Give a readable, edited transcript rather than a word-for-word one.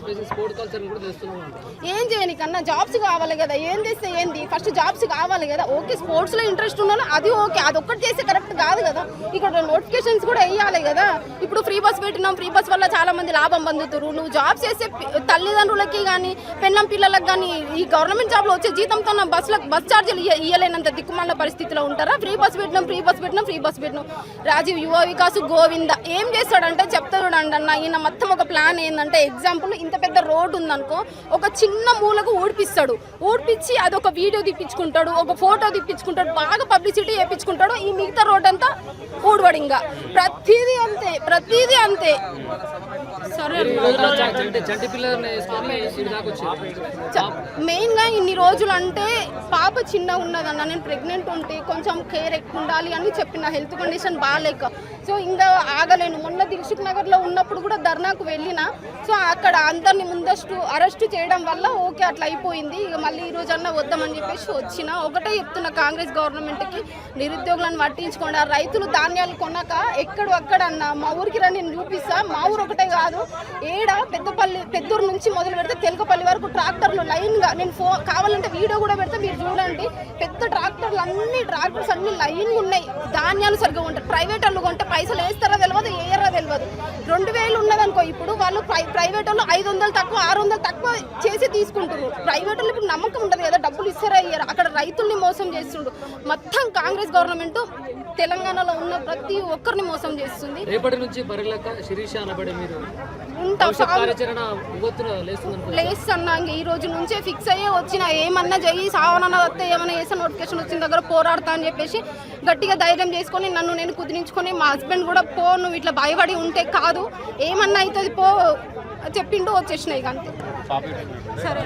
చెప్పేసి sport culture కూడా తెస్తున్నాం. ఏం చేయని కన్నా జాబ్స్ కావాలి కదా, ఏం చేస్తే ఏంది, ఫస్ట్ జాబ్స్ కావాలి కదా. ఓకే స్పోర్ట్స్లో ఇంట్రెస్ట్ ఉన్నాను అది ఓకే, అది ఒక్కటి చేస్తే కరెక్ట్ కాదు కదా. ఇక్కడ నోటిఫికేషన్స్ కూడా వేయాలి కదా. ఇప్పుడు ఫ్రీ బస్ పెట్టినాం, ఫ్రీ బస్ వల్ల చాలా మంది లాభం పొందుతారు. నువ్వు జాబ్స్ చేస్తే తల్లిదండ్రులకి కానీ పెళ్ళం పిల్లలకు కానీ ఈ గవర్నమెంట్ జాబ్లో వచ్చే జీతంతో నా బస్ ఛార్జీలు ఇవ్వలేనంత దిక్కుమాల పరిస్థితిలో ఉంటారా? ఫ్రీ బస్ పెట్టినాం, ఫ్రీ బస్ పెట్టినాం, ఫ్రీ బస్ పెట్టినాం. రాజీవ్ యువ వికాస్ గోవింద ఏం చేస్తాడంటే చెప్తాడు అన్న, ఈయన మొత్తం ఒక ప్లాన్ ఏంటంటే ఎగ్జాంపుల్ ఇంత పెద్ద రోడ్డు ఉందనుకో, ఒక చిన్న మూలకు ఊడిపిస్తాడు, ఊడిపించి అదొక వీడియో తీపించుకుంటాడు, ఒక ఫోటో తీపించుకుంటాడు, బాగా పబ్లిసిటీ చేయించుకుంటాడు. ఈ మిగతా రోడ్ అంతా ఊడవడింగా ప్రతిదీ అంతే, ప్రతిదీ అంతే. సరే మెయిన్ గా ఇన్ని రోజులు అంటే పాప చిన్న ఉన్నదన్న, నేను ప్రెగ్నెంట్ ఉంటే కొంచెం కేర్ ఎక్కువ ఉండాలి అని చెప్పిన, హెల్త్ కండిషన్ బాగాలేక. సో ఇంకా ఆగలేను. మొన్న దిల్సుఖ్ నగర్ లో ఉన్నప్పుడు కూడా ధర్నాకు వెళ్ళిన. సో అక్కడ అందరిని ముందస్తు అరెస్ట్ చేయడం వల్ల ఓకే అట్లా అయిపోయింది. ఇక మళ్ళీ ఈ రోజు అన్న వద్దామని చెప్పేసి వచ్చిన. ఒకటే చెప్తున్నా కాంగ్రెస్ గవర్నమెంట్ కి, నిరుద్యోగులను పట్టించుకోండి. ఆ రైతులు ధాన్యాలు కొన్నాక ఎక్కడు అక్కడ అన్న మా ఊరికి రా నేను చూపిస్తా. మా ఊరు ఒకటే కాదు, ఏడ పెద్దూరు నుంచి మొదలు పెడితే తెలకపల్లి వరకు ట్రాక్టర్లు లైన్ గా, నేను కావాలంటే వీడియో కూడా పెడితే మీరు చూడండి. పెద్ద ట్రాక్టర్స్ అన్ని లైన్ ఉన్నాయి. ధాన్యాలు సరిగ్గా ఉంటాయి. ప్రైవేట్ వాళ్ళు కొంటే పైసలు వేస్తారా తెలియదు, వేయరా తెలియదు. 2000 ఉన్నదనుకో, ఇప్పుడు వాళ్ళు ప్రైవేట్ వాళ్ళు 500 తక్కువ 600 తక్కువ చేసి తీసుకుంటారు. ప్రైవేట్ వాళ్ళు ఇప్పుడు నమ్మకం ఉండదు కదా, డబ్బులు ఇస్తారా ఇయ్యారా. అక్కడ రైతుల్ని మోసం చేస్తుండ్రు. మొత్తం కాంగ్రెస్ గవర్నమెంట్ తెలంగాణలో ఉన్న ప్రతి ఒక్కరిని మోసం చేస్తుంది. రేపటి నుంచి బరిలక శిరీష అనబడే మీరు లేస్తున్నా. ఈ రోజు నుంచే ఫిక్స్ అయ్యే వచ్చిన, ఏమన్నా చెయ్యి సావనన్నా వస్తే ఏమన్నా చేస్తే నోటిఫికేషన్ వచ్చిన దగ్గర పోరాడతా అని చెప్పేసి గట్టిగా ధైర్యం చేసుకొని నన్ను నేను కుదిరించుకొని, మా హస్బెండ్ కూడా పో నువ్వు ఇట్లా భయపడి ఉంటే కాదు ఏమన్నా అవుతుంది పో చెప్పిండు, వచ్చేసినాయి అంతే. సరే.